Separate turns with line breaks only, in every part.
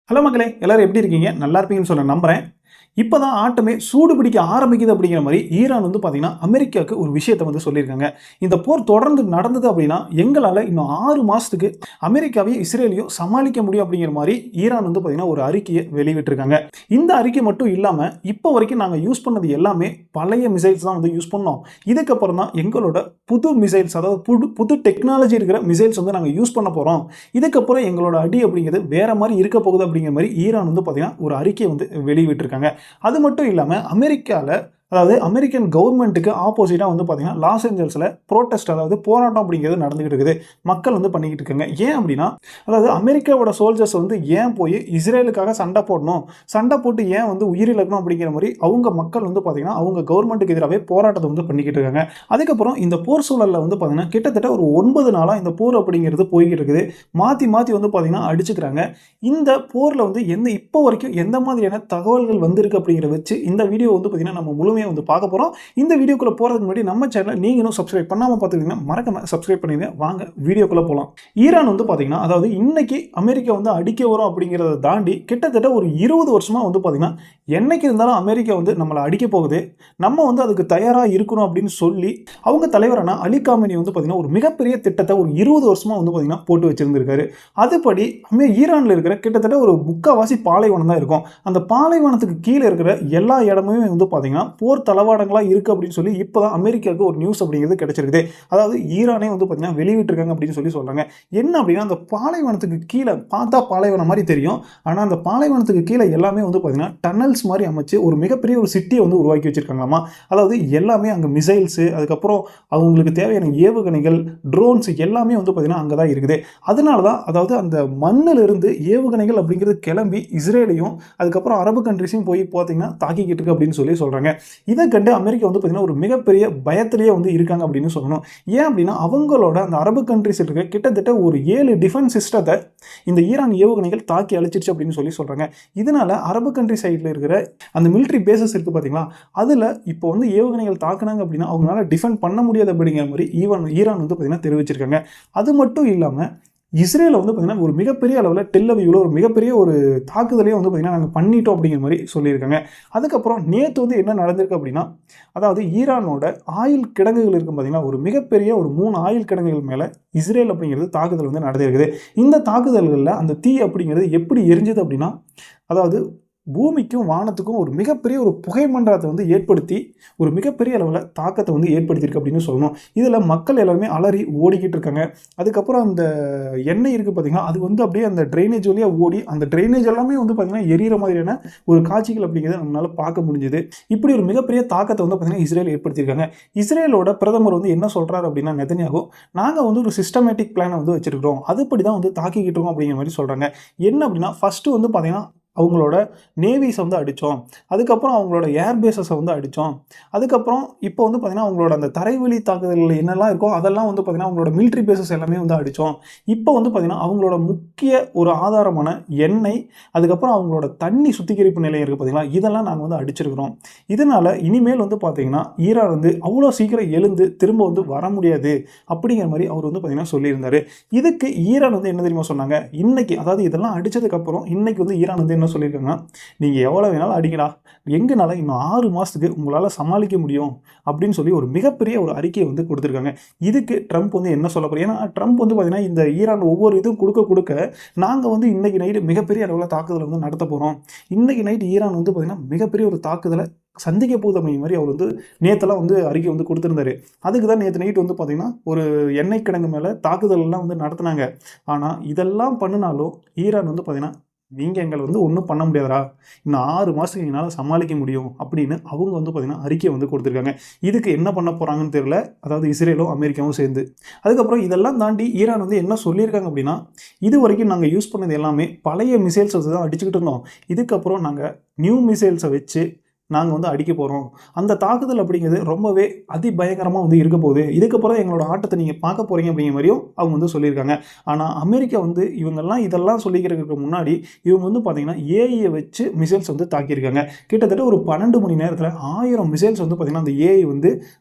Hello மக்களே, எல்லாரும் எப்படி இருக்கீங்க? நல்லா இருப்பீங்கன்னு சொல்ல நம்புறேன். இப்பதான் ஆட்டமே சூடு பிடிக்க ஆரம்பிக்குது அப்படிங்கிற மாரி ஈரான் வந்து பார்த்தீங்கன்னா, அமெரிக்காவுக்கு ஒரு விஷயத்த வந்து சொல்லியிருக்காங்க. இந்த போர் தொடர்ந்து நடந்தது அப்படின்னா, எங்களால இன்னும் 6 மாசத்துக்கு அமெரிக்காவையும், இஸ்ரேலையும் சமாளிக்க முடியும் அப்படிங்கிற மாரி ஈரான் வந்து பார்த்தீங்கன்னா, ஒரு அறிக்கைய வெளிவிட்டிருக்காங்க. இந்த அறிக்கை மட்டும் இல்லாம, இப்போ வரைக்கும் நாங்க யூஸ் பண்ணது எல்லாமே பழைய மிசைல்ஸ் தான் வந்து யூஸ் பண்ணோம். இதுக்கப்புறம் தான் எங்களோட புது மிசைல்ஸ், அதாவது புது புது டெக்னாலஜி இருக்கிற மிசைல்ஸ் வந்து நாங்க யூஸ் பண்ண போறோம். இதுக்கப்புறம் எங்களோட அடி அப்படிங்கிறது வேற மாரி இருக்க போகுது அப்படிங்கிற மாரி ஈரான் வந்து பார்த்தீங்கன்னா, ஒரு அறிக்கைய வந்து வெளிவிட்டிருக்காங்க. அது மட்டும் இல்லாம அமெரிக்கால அதாவது அமெரிக்கன் கவர்மெண்ட்டுக்கு ஆப்போசிட்டா வந்து பார்த்தீங்கன்னா, லாஸ் ஏஞ்சல்ஸ்ல புரோட்டெஸ்ட் அதாவது போராட்டம் அப்படிங்கிறது நடந்துகிட்டு இருக்குது. மக்கள் வந்து பண்ணிக்கிட்டு இருக்காங்க. ஏன் அப்படின்னா, அதாவது அமெரிக்காவோட சோல்ஜர்ஸ் வந்து ஏன் போய் இஸ்ரேலுக்காக சண்டை போடணும்? சண்டை போட்டு ஏன் வந்து உயிரிழக்கணும் அப்படிங்கிற மாரி அவங்க மக்கள் வந்து பார்த்தீங்கன்னா, அவங்க கவர்மெண்ட்டுக்கு எதிராவே போராட்டத்த வந்து பண்ணிக்கிட்டு இருக்காங்க. அதுக்கப்புறம் இந்த போர் சூழல்ல வந்து பார்த்தீங்கன்னா, கிட்டத்தட்ட ஒரு 9 நாளா இந்த போர் அப்படிங்கிறது போய்க்கிட்டு இருக்குது. மாத்தி மாத்தி வந்து பார்த்தீங்கன்னா அடிச்சுக்கிறாங்க. இந்த போர்ல வந்து இப்போ வரைக்கும் எந்த மாதிரியான தகவல்கள் வந்திருக்கு அப்படிங்கிறத வச்சு இந்த வீடியோ வந்து பார்த்தீங்கன்னா, நம்ம முழுமையா வந்து பார்க்க போறோம். இந்த வீடியோக்குள்ள போறதுக்கு முன்னாடி நம்ம சேனலை நீங்க இன்னும் சப்ஸ்கிரைப் பண்ணாம பார்த்துக்கிட்டீங்கன்னா மறக்காம சப்ஸ்கிரைப் பண்ணிடுங்க. வாங்க வீடியோக்குள்ள போலாம். ஈரான் வந்து பார்த்தீங்கன்னா, அதாவது இன்னைக்கு அமெரிக்கா வந்து அடிக்க வரும் அப்படிங்கிறத தாண்டி கிட்டத்தட்ட ஒரு 20 வருஷமா வந்து பார்த்தீங்கன்னா, என்னைக்கு இருந்தாலும் அமெரிக்கா வந்து நம்மள அடிக்க போகுது. நம்ம வந்து அதுக்கு தயாரா இருக்கணும் அப்படின்னு சொல்லி அவங்க தலைவரான அலி காமினி வந்து பார்த்தீங்கன்னா, ஒரு மிகப்பெரிய திட்டத்தை ஒரு 20 வருஷமா வந்து பார்த்தீங்கன்னா போட்டு வச்சிருந்திருக்காரு. அதுபடி ஈரான்ல இருக்கிற கிட்டத்தட்ட ஒரு முக்காவாசி பாலைவனம் தான் இருக்கும். அந்த பாலைவனத்துக்கு கீழ இருக்கிற எல்லா இடமுமே வந்து பார்த்தீங்கன்னா, போர் தளவாடங்களா இருக்கு அப்படின்னு சொல்லி இப்பதான் அமெரிக்காவுக்கு ஒரு நியூஸ் அப்படிங்கிறது கிடைச்சிருக்குது. அதாவது ஈரானே வந்து பார்த்தீங்கன்னா வெளியிட்டிருக்காங்க அப்படின்னு சொல்லி சொல்றாங்க. என்ன அப்படின்னா, அந்த பாலைவனத்துக்கு கீழ பார்த்தா பாலைவனம் மாரி தெரியும். ஆனா அந்த பாலைவனத்துக்கு கீழ எல்லாமே வந்து பார்த்தீங்கன்னா, டனல்ஸ் மாரி அமைச்சு ஒரு மிகப்பெரிய ஒரு சிட்டிய வந்து உருவாக்கி வச்சிருக்காங்களாமா. அதாவது எல்லாமே அங்க மிசைல்ஸ், அதுக்கப்புறம் அவங்களுக்கு தேவையான ஏவுகணைகள், ட்ரோன்ஸ் எல்லாமே வந்து பார்த்தீங்கன்னா அங்க தான் இருக்குது. அதனால தான் அதாவது அந்த மண்ணுல இருந்து ஏவுகணைகள் அப்படிங்கிறது கிளம்பி இஸ்ரேலையும் அதுக்கப்புறம் அரபு கண்ட்ரிஸையும் போய் பார்த்தீங்கன்னா தாக்கிக்கிட்டு இருக்கு அப்படின்னு சொல்லி சொல்றாங்க. இதை கண்டு அமெரிக்கா வந்து பார்த்தீங்கன்னா ஒரு மிகப்பெரிய பயத்திலேயே வந்து இருக்காங்க அப்படின்னு சொல்லணும். ஏன் அப்படின்னா அவங்களோட அந்த அரபு கண்ட்ரிஸ் இருக்க கிட்டத்தட்ட ஒரு 7 டிஃபென்ஸ் சிஸ்டத்தை இந்த ஈரான் ஏவுகணைகள் தாக்கி அழிச்சிருச்சு அப்படின்னு சொல்லி சொல்றாங்க. இதனால அரபு கண்ட்ரி சைடில் இருக்கிற அந்த மிலிட்ரி பேசஸ் இருக்கு பார்த்தீங்களா, அதில் இப்போ வந்து ஏவுகணைகள் தாக்குனாங்க அப்படின்னா அவங்களால டிஃபெண்ட் பண்ண முடியாது அப்படிங்கிற மாதிரி ஈரான் வந்து பார்த்தீங்கன்னா தெரிவிச்சிருக்காங்க. அது மட்டும் இல்லாமல் இஸ்ரேல வந்து பார்த்தீங்கன்னா ஒரு மிகப்பெரிய அளவில் டெல் அவிவ்ல ஒரு மிகப்பெரிய ஒரு தாக்குதலையும் வந்து பார்த்தீங்கன்னா நாங்கள் பண்ணிட்டோம் அப்படிங்கிற மாதிரி சொல்லியிருக்காங்க. அதுக்கப்புறம் நேற்று வந்து என்ன நடந்திருக்கு அப்படின்னா, அதாவது ஈரானோட ஆயில் கிடங்குகள் இருக்கும் பார்த்தீங்கன்னா, ஒரு மிகப்பெரிய ஒரு 3 ஆயில் கிடங்குகள் மேலே இஸ்ரேல் அப்படிங்கிறது தாக்குதல் வந்து நடந்திருக்குது. இந்த தாக்குதல்களில் அந்த தீ அப்படிங்கிறது எப்படி எரிஞ்சது அப்படின்னா, அதாவது பூமிக்கும் வானத்துக்கும் ஒரு மிகப்பெரிய ஒரு புகை மண்டலத்தை வந்து ஏற்படுத்தி ஒரு மிகப்பெரிய அளவில் தாக்கத்தை வந்து ஏற்படுத்தியிருக்கு அப்படின்னு சொல்லணும். இதில் மக்கள் எல்லாருமே அலறி ஓடிக்கிட்டு இருக்காங்க. அதுக்கப்புறம் அந்த எண்ணெய் இருக்குது பார்த்தீங்கன்னா, அது வந்து அப்படியே அந்த ட்ரைனேஜ் வழியாக ஓடி அந்த ட்ரைனேஜ் எல்லாமே வந்து பார்த்தீங்கன்னா எரியிற மாதிரியான ஒரு காட்சிகள் அப்படிங்கிறத நம்மளால் பார்க்க முடிஞ்சுது. இப்படி ஒரு மிகப்பெரிய தாக்கத்தை வந்து பார்த்தீங்கன்னா இஸ்ரேல் ஏற்படுத்தியிருக்காங்க. இஸ்ரேலோட பிரதமர் வந்து என்ன சொல்கிறார் அப்படின்னா, நெதன்யாகு நாங்கள் வந்து ஒரு சிஸ்டமேட்டிக் பிளானை வந்து வச்சிருக்கிறோம், அதுபடி தான் வந்து தாக்கிக்கிட்டு இருக்கோம் அப்படிங்கிற மாதிரி சொல்கிறாங்க. என்ன அப்படின்னா, ஃபஸ்ட்டு வந்து பார்த்தீங்கன்னா அவங்களோட நேவிஸை வந்து அடித்தோம். அதுக்கப்புறம் அவங்களோட ஏர் பேஸஸை வந்து அடித்தோம். அதுக்கப்புறம் இப்போ வந்து பார்த்தீங்கன்னா அவங்களோட அந்த தரைவழி தாக்குதல்கள் என்னெல்லாம் இருக்கோ அதெல்லாம் வந்து பார்த்தீங்கன்னா அவங்களோட மிலிட்ரி பேஸஸ் எல்லாமே வந்து அடித்தோம். இப்போ வந்து பார்த்தீங்கன்னா அவங்களோட முக்கிய ஒரு ஆதாரமான எண்ணெய், அதுக்கப்புறம் அவங்களோட தண்ணி சுத்திகரிப்பு நிலையம் இருக்குது பார்த்தீங்களா, இதெல்லாம் நாங்கள் வந்து அடிச்சிருக்கிறோம். இதனால் இனிமேல் வந்து பார்த்தீங்கன்னா ஈரான் வந்து அவ்வளோ சீக்கிரம் எழுந்து திரும்ப வந்து வர முடியாது அப்படிங்கிற மாதிரி அவர் வந்து பார்த்தீங்கன்னா சொல்லியிருந்தார். இதுக்கு ஈரான் வந்து என்ன தெரியுமா சொன்னாங்க, இன்னைக்கு அதாவது இதெல்லாம் அடித்ததுக்கப்புறம் இன்னைக்கு வந்து ஈரான் வந்து என்ன சொல்லியிருக்காங்கன்னா, நீங்கள் எவ்வளோ வேணாலும் அடிங்கடா, எங்கனால இன்னும் 6 மாதத்துக்கு உங்களால் சமாளிக்க முடியும் அப்படின்னு சொல்லி ஒரு மிகப்பெரிய ஒரு அறிக்கையை வந்து கொடுத்துருக்காங்க. இதுக்கு ட்ரம்ப் வந்து என்ன சொல்ல போகிறார், ஏன்னா ட்ரம்ப் வந்து பார்த்தீங்கன்னா இந்த ஈரான் ஒவ்வொரு இதுவும் கொடுக்க நாங்கள் வந்து இன்னைக்கு நைட்டு மிகப்பெரிய அளவில் தாக்குதலை வந்து நடத்த போகிறோம், இன்னைக்கு நைட்டு ஈரான் வந்து பார்த்தீங்கன்னா மிகப்பெரிய ஒரு தாக்குதலை சந்திக்க போகுது அப்படிங்கிற மாதிரி அவர் வந்து நேற்றெல்லாம் வந்து அறிக்கை வந்து கொடுத்துருந்தாரு. அதுக்கு தான் நேற்று நைட்டு வந்து பார்த்தீங்கன்னா ஒரு எண்ணெய் கிடங்கு மேலே தாக்குதல் எல்லாம் வந்து நடத்தினாங்க. ஆனால் இதெல்லாம் பண்ணினாலும் ஈரான் வந்து பார்த்தீங்கன்னா, நீங்கள் எங்களை வந்து ஒன்றும் பண்ண முடியாதா, இன்னும் 6 மாதத்துக்கு எங்களால் சமாளிக்க முடியும் அப்படின்னு அவங்க வந்து பார்த்தீங்கன்னா அறிக்கை வந்து கொடுத்துருக்காங்க. இதுக்கு என்ன பண்ண போகிறாங்கன்னு தெரியல, அதாவது இஸ்ரேலும் அமெரிக்காவும் சேர்ந்து. அதுக்கப்புறம் இதெல்லாம் தாண்டி ஈரான் வந்து என்ன சொல்லியிருக்காங்க அப்படின்னா, இது வரைக்கும் நாங்கள் யூஸ் பண்ணது எல்லாமே பழைய மிசைல்ஸ் வச்சு தான் அடிச்சுக்கிட்டு இருந்தோம், இதுக்கப்புறம் நாங்கள் நியூ மிசைல்ஸை வச்சு நாங்கள் வந்து அடிக்க போகிறோம், அந்த தாக்குதல் அப்படிங்கிறது ரொம்பவே அதிபயங்கரமாக வந்து இருக்க போகுது, இதுக்கப்புறம் எங்களோட ஆட்டத்தை நீங்கள் பார்க்க போகிறீங்க அப்படிங்கிற மாதிரியும் அவங்க வந்து சொல்லியிருக்காங்க. ஆனால் அமெரிக்கா வந்து இவங்கெல்லாம் இதெல்லாம் சொல்லிக்கிறதுக்கு முன்னாடி இவங்க வந்து பார்த்தீங்கன்னா ஏஐயை வச்சு மிசைல்ஸ் வந்து தாக்கியிருக்காங்க. கிட்டத்தட்ட ஒரு 12 மணி நேரத்தில் 1000 மிசைல்ஸ் வந்து பார்த்தீங்கன்னா அந்த ஏஐ வந்து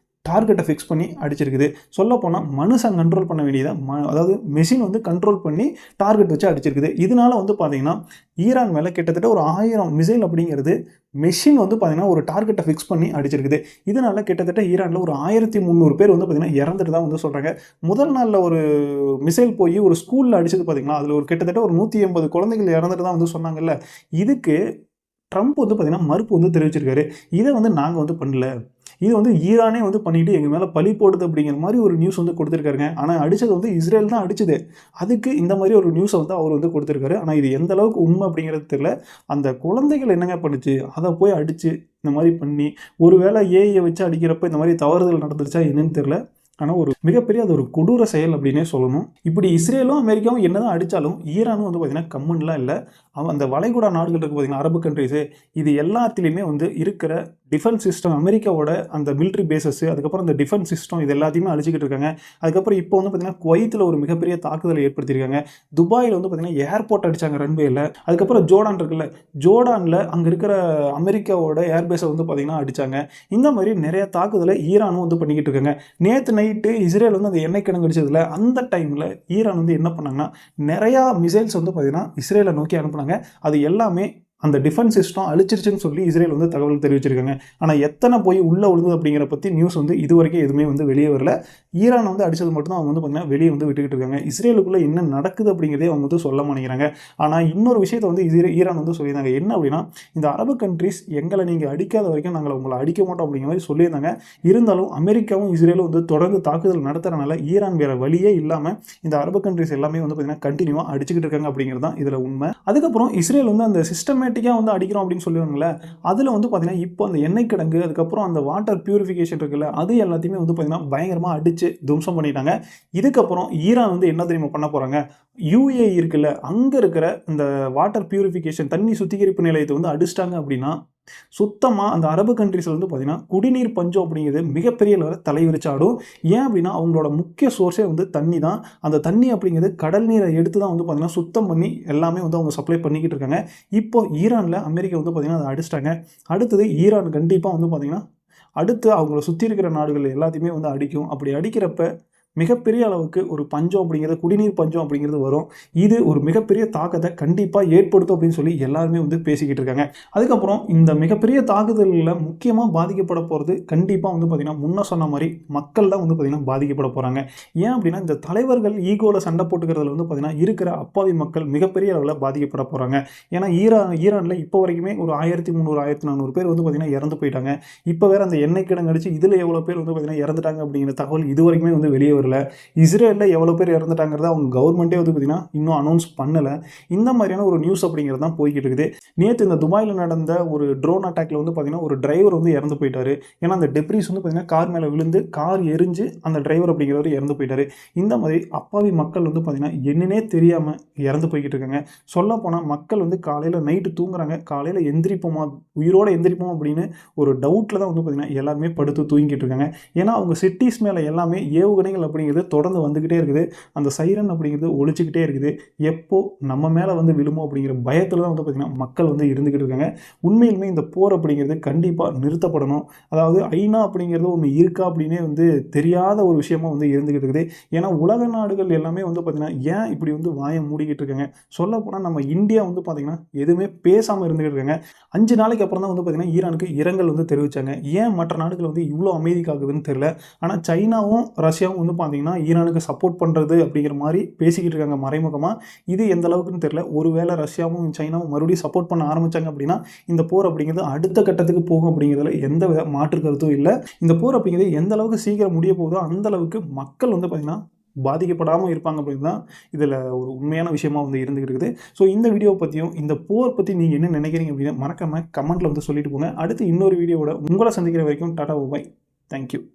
டார்கெட்டை ஃபிக்ஸ் பண்ணி அடிச்சிருக்குது. சொல்லப்போனால் மனுஷன் கண்ட்ரோல் பண்ண வேண்டியதை அதாவது மெஷின் வந்து கண்ட்ரோல் பண்ணி டார்கெட் வச்சு அடிச்சிருக்குது. இதனால வந்து பார்த்தீங்கன்னா ஈரான் மேலே கிட்டத்தட்ட ஒரு 1000 மிசைல் அப்படிங்கிறது மெஷின் வந்து பார்த்தீங்கன்னா ஒரு டார்கெட்டை ஃபிக்ஸ் பண்ணி அடிச்சிருக்குது. இதனால கிட்டத்தட்ட ஈரானில் ஒரு 1300 பேர் வந்து பார்த்தீங்கன்னா இறந்துட்டு தான் வந்து சொல்கிறாங்க. முதல் நாளில் ஒரு மிசைல் போய் ஒரு ஸ்கூலில் அடிச்சது பார்த்தீங்கன்னா அதில் ஒரு கிட்டத்தட்ட ஒரு 180 குழந்தைகள் இறந்துட்டு தான் வந்து சொன்னாங்கல்ல. இதுக்கு ட்ரம்ப் வந்து பார்த்தீங்கன்னா மறுப்பு வந்து தெரிவிச்சிருக்காரு. இதை வந்து நாங்கள் வந்து பண்ணல, இது வந்து ஈரானே வந்து பண்ணிட்டு எங்கள் மேலே பழி போடுது அப்படிங்கிற மாதிரி ஒரு நியூஸ் வந்து கொடுத்துருக்காருங்க. ஆனால் அடித்தது வந்து இஸ்ரேல் தான் அடிச்சது. அதுக்கு இந்த மாதிரி ஒரு நியூஸை வந்து அவர் வந்து கொடுத்துருக்காரு. ஆனால் இது எந்த அளவுக்கு உண்மை அப்படிங்கிறது தெரியல. அந்த குழந்தைகள் என்னங்க பண்ணுச்சு, அதை போய் அடித்து இந்த மாதிரி பண்ணி ஒரு வேளை ஏஐயை வச்சு அடிக்கிறப்ப இந்த மாதிரி தவறுதல் நடந்துருச்சா என்னன்னு தெரியல. ஆனால் ஒரு மிகப்பெரிய அது ஒரு கொடூர செயல் அப்படின்னே சொல்லணும். இப்படி இஸ்ரேலும் அமெரிக்காவும் என்னதான் அடித்தாலும் ஈரானும் வந்து பார்த்தீங்கன்னா கம்முன்லாம் இல்லை. அந்த வளைகுடா நாடுகள் இருக்குது பார்த்தீங்கன்னா, அரபு கண்ட்ரிஸு, இது எல்லாத்துலேயுமே வந்து இருக்கிற டிஃபென்ஸ் சிஸ்டம், அமெரிக்காவோட அந்த மிலிட்ரி பேசஸ், அதுக்கப்புறம் அந்த டிஃபென்ஸ் சிஸ்டம் இது எல்லாத்தையுமே அழிச்சிக்கிட்டு இருக்காங்க. அதுக்கப்புறம் இப்போ வந்து பார்த்தீங்கன்னா குவைத்தில் ஒரு மிகப்பெரிய தாக்குதலை ஏற்படுத்தியிருக்காங்க. துபாயில் வந்து பார்த்தீங்கன்னா ஏர்போர்ட் அடித்தாங்க ரன்வேயில். அதுக்கப்புறம் ஜோர்டான் இருக்குல்ல, ஜோர்டானில் அங்கே இருக்கிற அமெரிக்காவோட ஏர்பேஸை வந்து பார்த்தீங்கன்னா அடித்தாங்க. இந்த மாதிரி நிறைய தாக்குதலை ஈரானும் வந்து பண்ணிக்கிட்டு இருக்காங்க. நேற்று நைட்டு இஸ்ரேல் வந்து அந்த எண்ணெய் கிணங்கு அடிச்சதில்ல, அந்த டைமில் ஈரான் வந்து என்ன பண்ணாங்கன்னா நிறையா மிசைல்ஸ் வந்து பார்த்தீங்கன்னா இஸ்ரேலை நோக்கி அனுப்புனாங்க. அது எல்லாமே அந்த டிஃபென்ஸ் சிஸ்டம் அழிச்சிருச்சுன்னு சொல்லி இஸ்ரேல் வந்து தகவல் தெரிவிச்சிருக்காங்க. ஆனால் எத்தனை போய் உள்ளே விழுந்தது அப்படிங்கிற பற்றி நியூஸ் வந்து இது வரைக்கும் எதுவுமே வந்து வெளியே வரல. ஈரான் வந்து அடித்தது மட்டும்தான் அவங்க வந்து பார்த்தீங்கன்னா வெளியே வந்து விட்டுக்கிட்டு இருக்காங்க. இஸ்ரேலுக்குள்ளே என்ன நடக்குது அப்படிங்கிறதே அவங்க வந்து சொல்ல மாட்டேங்கிறாங்க. ஆனால் இன்னொரு விஷயத்தை வந்து ஈரான் வந்து சொல்லியிருந்தாங்க. என்ன அப்படின்னா, இந்த அரபு கண்ட்ரிஸ் எங்களை நீங்கள் அடிக்காத வரைக்கும் நாங்கள் உங்களை அடிக்க மாட்டோம் அப்படிங்கிற மாதிரி சொல்லியிருந்தாங்க. இருந்தாலும் அமெரிக்காவும் இஸ்ரேலும் வந்து தொடர்ந்து தாக்குதல் நடத்துறதுனால ஈரான் வேறு வழியே இல்லாமல் இந்த அரபு கண்ட்ரிஸ் எல்லாமே வந்து பார்த்தீங்கன்னா கண்டினியூவாக அடிச்சுக்கிட்டு இருக்காங்க அப்படிங்கிறது தான் இதில் உண்மை. அதுக்கப்புறம் இஸ்ரேல் வந்து அந்த சிஸ்டமேட்டிக்காக வந்து அடிக்கிறோம் அப்படின்னு சொல்லுவாங்கல்ல, அதில் வந்து பார்த்தீங்கன்னா இப்போ அந்த எண்ணெய் கிடங்கு, அதுக்கப்புறம் அந்த வாட்டர் பியூரிஃபிகேஷன் இருக்குல்ல, அது எல்லாத்தையுமே வந்து பார்த்தீங்கன்னா பயங்கரமாக அடித்து துவம்சம் பண்ணிட்டாங்க. இதுக்கப்புறம் ஈரான் வந்து என்ன தெரியுமா பண்ண போகிறாங்க, யுஏஇ இருக்குல்ல, அங்கே இருக்கிற இந்த வாட்டர் பியூரிஃபிகேஷன் தண்ணி சுத்திகரிப்பு நிலையத்தை வந்து அடிச்சிட்டாங்க அப்படின்னா சுத்தமாக அந்த அரபு கண்ட்ரிஸில் வந்து பார்த்தீங்கன்னா குடிநீர் பஞ்சம் அப்படிங்கிறது மிகப்பெரிய அளவில் தலைவிரிச்சாடும். ஏன் அப்படின்னா அவங்களோட முக்கிய சோர்ஸே வந்து தண்ணி தான். அந்த தண்ணி அப்படிங்கிறது கடல் நீரை எடுத்து தான் வந்து பார்த்தீங்கன்னா சுத்தம் பண்ணி எல்லாமே வந்து அவங்க சப்ளை பண்ணிக்கிட்டு இருக்காங்க. இப்போ ஈரானில் அமெரிக்கா வந்து பார்த்தீங்கன்னா அதை அடிச்சிட்டாங்க. அடுத்தது ஈரான் கண்டிப்பாக வந்து பார்த்தீங்கன்னா அடுத்து அவங்கள சுற்றி இருக்கிற நாடுகள் எல்லாத்தையுமே வந்து அடிக்கும். அப்படி அடிக்கிறப்ப மிகப்பெரிய அளவுக்கு ஒரு பஞ்சம் அப்படிங்கிறது, குடிநீர் பஞ்சம் அப்படிங்கிறது வரும். இது ஒரு மிகப்பெரிய தாக்கத்தை கண்டிப்பாக ஏற்படுத்தும் அப்படின்னு சொல்லி எல்லாருமே வந்து பேசிக்கிட்டு இருக்காங்க. அதுக்கப்புறம் இந்த மிகப்பெரிய தாக்குதலில் முக்கியமாக பாதிக்கப்பட போகிறது கண்டிப்பாக வந்து பார்த்திங்கன்னா முன்ன சொன்ன மாதிரி மக்கள் தான் வந்து பார்த்திங்கன்னா பாதிக்கப்பட போகிறாங்க. ஏன் அப்படின்னா இந்த தலைவர்கள் ஈகோவில் சண்டை போட்டுக்கிறதுல வந்து பார்த்திங்கன்னா இருக்கிற அப்பாவி மக்கள் மிகப்பெரிய அளவில் பாதிக்கப்பட போகிறாங்க. ஏன்னா ஈரானில் இப்போ வரைக்குமே ஒரு 1300 1400 பேர் வந்து பார்த்திங்கன்னா இறந்து போயிட்டாங்க. இப்போ வேறு அந்த எண்ணெய் கிடங்கு அடிச்சு இதில் எவ்வளோ பேர் வந்து பார்த்திங்கன்னா இறந்துட்டாங்க அப்படிங்கிற தகவல் இது வரைக்குமே வந்து வெளியே வரல. இஸ்ரேலில் எவ்வளோ பேர் இறந்துட்டாங்கிறத அவங்க கவர்மெண்ட்டே வந்து பார்த்தீங்கன்னா இன்னும் அனௌன்ஸ் பண்ணலை. இந்த மாதிரியான ஒரு நியூஸ் அப்படிங்கிறது தான் போய்கிட்டு இருக்குது. நேற்று இந்த துபாயில் நடந்த ஒரு ட்ரோன் அட்டாக்ல வந்து பார்த்தீங்கன்னா ஒரு டிரைவர் வந்து இறந்து போயிட்டாரு. ஏன்னா அந்த டெப்ரிஸ் வந்து பார்த்தீங்கன்னா கார் மேலே விழுந்து கார் எரிஞ்சு அந்த டிரைவர் அப்படிங்கிறவர் இறந்து போயிட்டாரு. இந்த மாதிரி அப்பாவி மக்கள் வந்து பார்த்தீங்கன்னா என்னன்னே தெரியாமல் இறந்து போய்கிட்டு இருக்காங்க. சொல்லப்போனால் மக்கள் வந்து காலையில் நைட்டு தூங்குறாங்க, காலையில் எந்திரிப்போமா, உயிரோடு எந்திரிப்போம் அப்படின்னு ஒரு டவுட்டில் தான் வந்து பார்த்தீங்கன்னா எல்லாருமே படுத்து தூங்கிட்டு இருக்காங்க. ஏன்னா அவங்க சிட்டிஸ் மேலே எல்லாமே ஏவுகணைகள் அப்படிங்கிறது தொடர்ந்து வந்துக்கிட்டே இருக்குது. அந்த சைரன் அப்படிங்கிறது ஒழிச்சிக்கிட்டே இருக்குது. எப்போ நம்ம மேலே வந்து விழுமோ அப்படிங்கிற பயத்தில் தான் வந்து பார்த்திங்கன்னா மக்கள் வந்து இருந்துக்கிட்டு இருக்காங்க. உண்மையிலுமே இந்த போர் அப்படிங்கிறது கண்டிப்பாக நிறுத்தப்படணும். அதாவது ஐநா அப்படிங்கிறது ஒன்று இருக்கா அப்படின்னே வந்து தெரியாத ஒரு விஷயமா வந்து இருந்துக்கிட்டு இருக்குது. ஏன்னா உலக நாடுகள் எல்லாமே வந்து பார்த்திங்கன்னா ஏன் இப்படி வந்து வாயை மூடிக்கிட்டு இருக்காங்க. சொல்லப்போனால் நம்ம இந்தியா வந்து பார்த்திங்கன்னா எதுவுமே பேசாமல் இருந்துக்கிட்டு இருக்காங்க. 5 நாளைக்கு அப்புறம் தான் வந்து பார்த்திங்கன்னா ஈரானுக்கு இரங்கல் வந்து தெரிவித்தாங்க. ஏன் மற்ற நாடுகள் வந்து இவ்வளோ அமைதி காக்குதுன்னு தெரியல. ஆனால் சைனாவும் ரஷ்யாவும் வந்து பார்த்திங்கன்னா ஈரானுக்கு சப்போர்ட் பண்ணுறது அப்படிங்கிற மாதிரி பேசிக்கிட்டு இருக்காங்க மறைமுகமாக. இது எந்த அளவுக்குன்னு தெரியல. ஒருவேளை ரஷ்யாவும் சைனாவும் மறுபடியும் சப்போர்ட் பண்ண ஆரம்பித்தாங்க அப்படின்னா இந்த போர் அப்படிங்கிறது அடுத்த கட்டத்துக்கு போகும் அப்படிங்கிறதுல எந்த வித மாற்று கருத்தும் இல்லை. இந்த போர் அப்படிங்கிறது எந்த அளவுக்கு சீக்கிரம் முடிய போகுதோ அந்த அளவுக்கு மக்கள் வந்து பார்த்திங்கன்னா பாதிக்கப்படாமல் இருப்பாங்க அப்படின்னு தான் இதில் ஒரு உண்மையான விஷயமா வந்து இருந்துகிட்டு இருக்குது. ஸோ இந்த வீடியோவை பற்றியும் இந்த போர் பற்றி நீங்கள் என்ன நினைக்கிறீங்க அப்படின்னா மறக்காமல் கமெண்ட்டில் வந்து சொல்லிட்டு போங்க. அடுத்து இன்னொரு வீடியோவோட உங்களை சந்திக்கிற வரைக்கும் டாடா பாய். தேங்க்யூ.